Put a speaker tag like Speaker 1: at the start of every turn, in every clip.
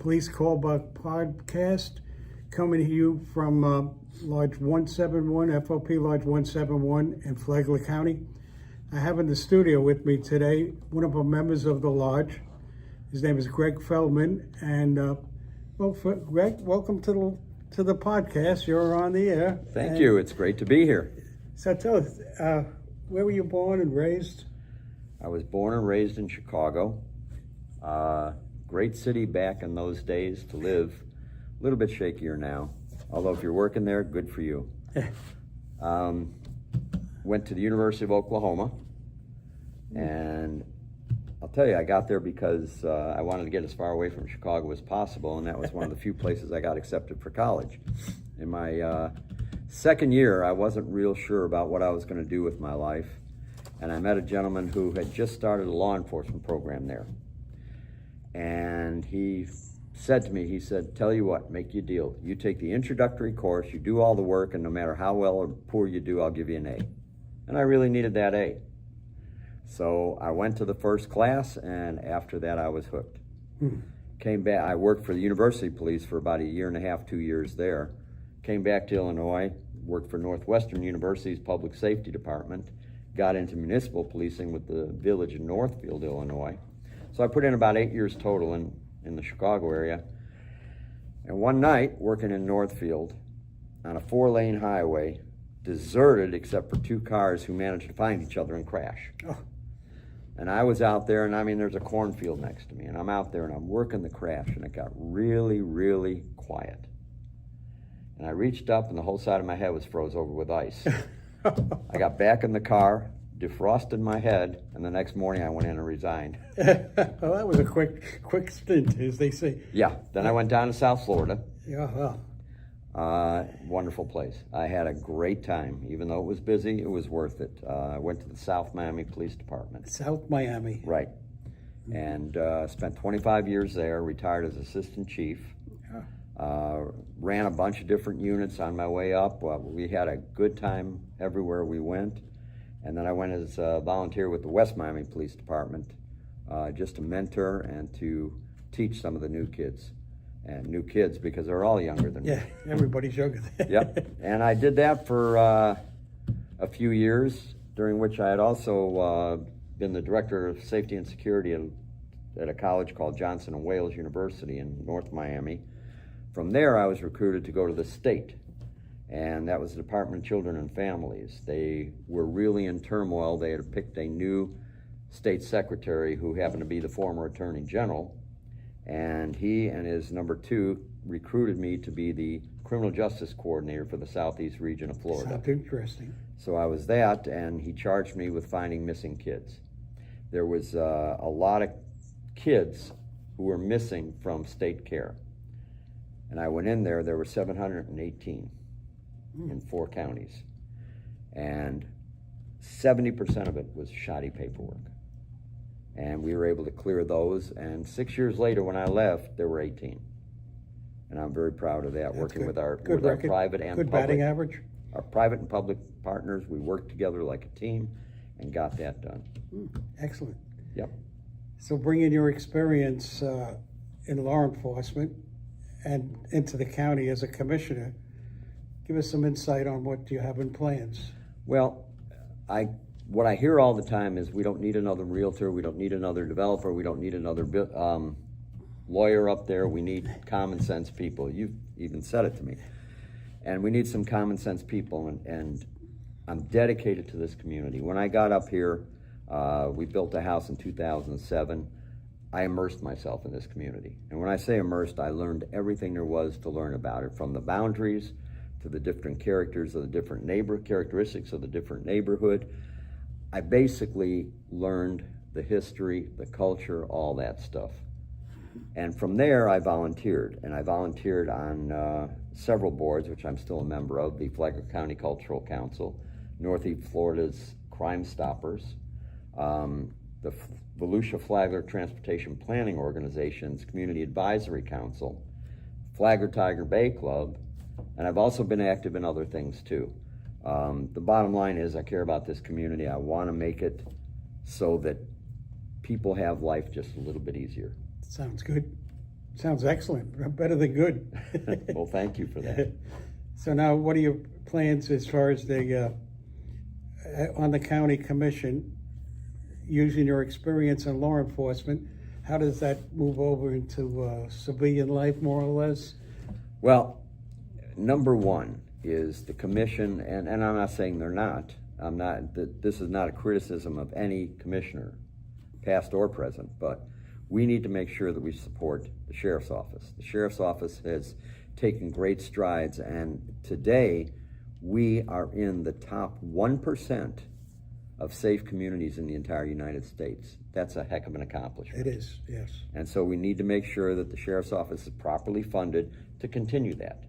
Speaker 1: Police Callback Podcast, coming to you from Lodge 171, FOP Lodge 171 in Flagler County. I have in the studio with me today one of the members of the lodge. His name is Greg Feldman, and Greg, welcome to the podcast. You're on the air.
Speaker 2: Thank you. It's great to be here.
Speaker 1: So tell us, where were you born and raised?
Speaker 2: I was born and raised in Chicago. Great city back in those days to live. A little bit shakier now. Although if you're working there, good for you. Went to the University of Oklahoma. And I'll tell you, I got there because I wanted to get as far away from Chicago as possible, and that was one of the few places I got accepted for college. In my second year, I wasn't real sure about what I was going to do with my life, and I met a gentleman who had just started a law enforcement program there. And he said to me, he said, tell you what, make you a deal. You take the introductory course, you do all the work, and no matter how well or poor you do, I'll give you an A. And I really needed that A. So I went to the first class, and after that I was hooked. Came back, I worked for the University Police for about a year and a half, 2 years there. Came back to Illinois, worked for Northwestern University's Public Safety Department, got into municipal policing with the village in Northfield, Illinois. So I put in about 8 years total in the Chicago area. And one night, working in Northfield, on a 4-lane highway, deserted except for 2 cars who managed to find each other and crash.
Speaker 1: Oh.
Speaker 2: And I was out there, and I mean, there's a cornfield next to me, and I'm out there and I'm working the crash, and it got really, really quiet. And I reached up, and the whole side of my head was froze over with ice. I got back in the car, defrosted my head, and the next morning I went in and resigned.
Speaker 1: Well, that was a quick stint, as they say.
Speaker 2: Yeah, then I went down to South Florida.
Speaker 1: Yeah, well.
Speaker 2: Wonderful place. I had a great time. Even though it was busy, it was worth it. I went to the South Miami Police Department.
Speaker 1: South Miami.
Speaker 2: Right. And spent 25 years there, retired as assistant chief. Ran a bunch of different units on my way up. We had a good time everywhere we went. And then I went as a volunteer with the West Miami Police Department, just to mentor and to teach some of the new kids. And new kids, because they're all younger than me.
Speaker 1: Yeah, everybody's younger than
Speaker 2: Yep. And I did that for a few years, during which I had also been the director of safety and security at a college called Johnson and Wales University in North Miami. From there, I was recruited to go to the state, and that was the Department of Children and Families. They were really in turmoil. They had picked a new state secretary who happened to be the former attorney general, and he and his number 2 recruited me to be the criminal justice coordinator for the southeast region of Florida.
Speaker 1: Sounds interesting.
Speaker 2: So I was that, and he charged me with finding missing kids. There was a lot of kids who were missing from state care. And I went in there were 718 in 4 counties. And 70% of it was shoddy paperwork. And we were able to clear those, and 6 years later when I left, there were 18. And I'm very proud of that.
Speaker 1: That's
Speaker 2: working
Speaker 1: good.
Speaker 2: with our
Speaker 1: Good record.
Speaker 2: private and
Speaker 1: good
Speaker 2: public.
Speaker 1: batting average.
Speaker 2: Our private and public partners, we worked together like a team and got that done.
Speaker 1: Excellent.
Speaker 2: Yep.
Speaker 1: So bringing your experience in law enforcement and into the county as a commissioner, give us some insight on what you have in plans.
Speaker 2: Well, what I hear all the time is we don't need another realtor, we don't need another developer, we don't need another lawyer up there, we need common sense people. You've even said it to me. And we need some common sense people, and I'm dedicated to this community. When I got up here, we built a house in 2007. I immersed myself in this community. And when I say immersed, I learned everything there was to learn about it, from the boundaries to the different characteristics of the different neighborhood. I basically learned the history, the culture, all that stuff. And from there, I volunteered. And I volunteered on several boards, which I'm still a member of, the Flagler County Cultural Council, Northeast Florida's Crime Stoppers, the Volusia Flagler Transportation Planning Organization's Community Advisory Council, Flagler Tiger Bay Club, and I've also been active in other things too. The bottom line is I care about this community. I want to make it so that people have life just a little bit easier.
Speaker 1: Sounds good. Sounds excellent, better than good.
Speaker 2: Well, thank you for that.
Speaker 1: So now, what are your plans as far as the, on the county commission, using your experience in law enforcement, how does that move over into civilian life, more or less?
Speaker 2: Well, number one is the commission, and I'm not saying they're not. This is not a criticism of any commissioner, past or present, but we need to make sure that we support the sheriff's office. The sheriff's office has taken great strides, and today we are in the top 1% of safe communities in the entire United States. That's a heck of an accomplishment.
Speaker 1: It is, yes.
Speaker 2: And so we need to make sure that the sheriff's office is properly funded to continue that.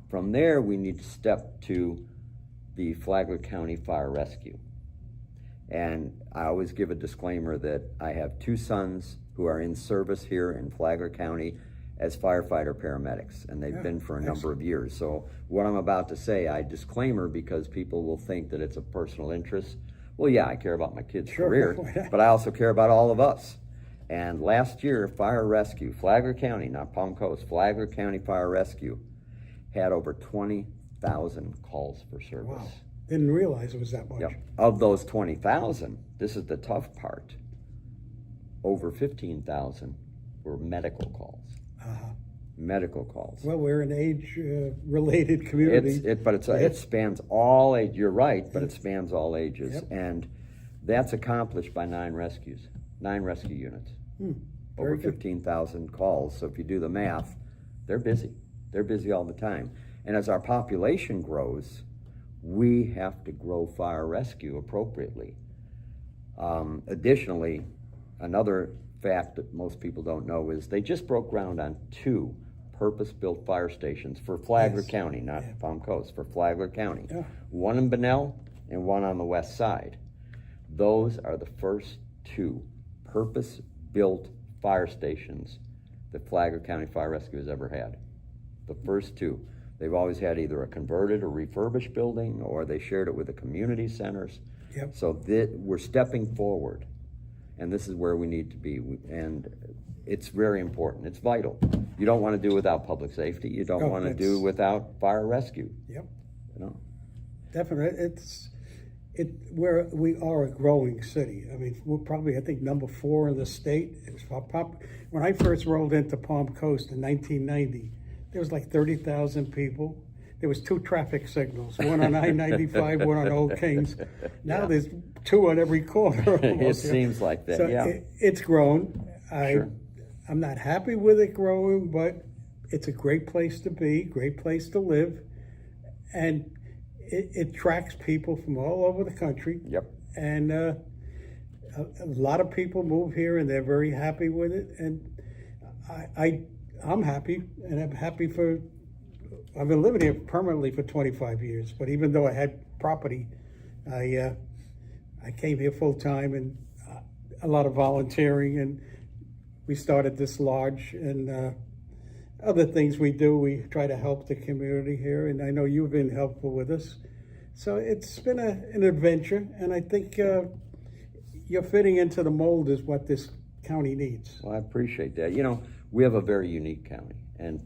Speaker 2: From there, we need to step to the Flagler County Fire Rescue. And I always give a disclaimer that I have two sons who are in service here in Flagler County as firefighter paramedics, and they've been for a number of years. So what I'm about to say, I disclaimer because people will think that it's a personal interest. Well, yeah, I care about my kid's career, but I also care about all of us. And last year, Fire Rescue, Flagler County, not Palm Coast, Flagler County Fire Rescue had over 20,000 calls for service.
Speaker 1: Wow, didn't realize it was that much.
Speaker 2: Yep. Of those 20,000, this is the tough part, over 15,000 were medical calls. Medical calls.
Speaker 1: Well, we're an age-related community.
Speaker 2: It spans all age. You're right, but it spans all ages, and that's accomplished by 9 rescue units. Over 15,000 calls. So if you do the math, they're busy. They're busy all the time. And as our population grows, we have to grow fire rescue appropriately. Additionally, another fact that most people don't know is they just broke ground on 2 purpose-built fire stations for Flagler County, not Palm Coast, for Flagler County. One in Bunnell and one on the west side. Those are the first 2 purpose-built fire stations that Flagler County Fire Rescue has ever had. The first 2. They've always had either a converted or refurbished building, or they shared it with the community centers. So we're stepping forward, and this is where we need to be, and it's very important. It's vital. You don't want to do without public safety. You don't want to do without fire rescue. You know?
Speaker 1: Definitely. We are a growing city. I mean, we're probably, I think, number 4 in the state. When I first rolled into Palm Coast in 1990, there was like 30,000 people. There was 2 traffic signals, one on I-95, one on Old Kings. Now there's 2 on every corner.
Speaker 2: It seems like that,
Speaker 1: so it's grown. I'm not happy with it growing, but it's a great place to be, great place to live. And it attracts people from all over the country. And a lot of people move here and they're very happy with it. And I'm happy, and I'm happy I've been living here permanently for 25 years, but even though I had property, I came here full time, and a lot of volunteering, and we started this lodge, and other things we do. We try to help the community here, and I know you've been helpful with us. So it's been an adventure, and I think you're fitting into the mold is what this county needs.
Speaker 2: Well, I appreciate that. You know, we have a very unique county, and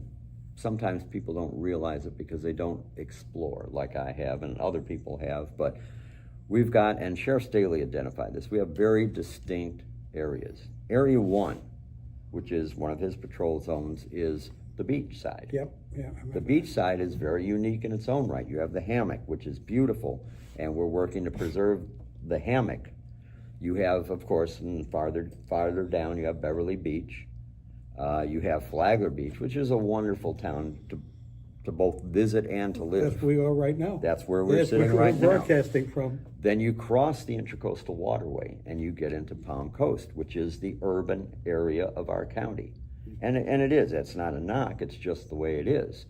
Speaker 2: sometimes people don't realize it because they don't explore like I have and other people have, but we've got, and Sheriff Staley identified this, we have very distinct areas. Area 1, which is one of his patrol zones, is the beach side. The beach side is very unique in its own right. You have the hammock, which is beautiful, and we're working to preserve the hammock. You have, of course, and farther down, you have Beverly Beach. You have Flagler Beach, which is a wonderful town to both visit and to live.
Speaker 1: That's where we are right now.
Speaker 2: That's where we're sitting right now.
Speaker 1: Broadcasting from.
Speaker 2: Then you cross the Intracoastal Waterway and you get into Palm Coast, which is the urban area of our county. And it is. That's not a knock. It's just the way it is.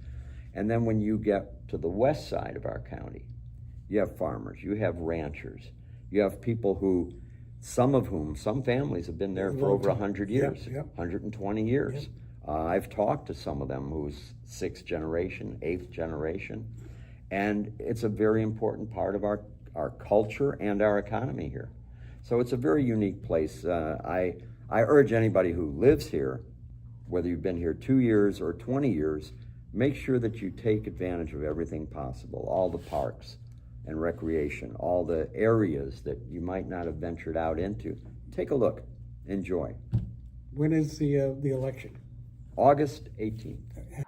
Speaker 2: And then when you get to the west side of our county, you have farmers, you have ranchers, you have people who, some families have been there for over 100 years, 120 years. I've talked to some of them who's 6th generation, 8th generation, and it's a very important part of our culture and our economy here. So it's a very unique place. I urge anybody who lives here whether you've been here 2 years or 20 years, make sure that you take advantage of everything possible, all the parks and recreation, all the areas that you might not have ventured out into. Take a look, enjoy.
Speaker 1: When is the election?
Speaker 2: August 18th.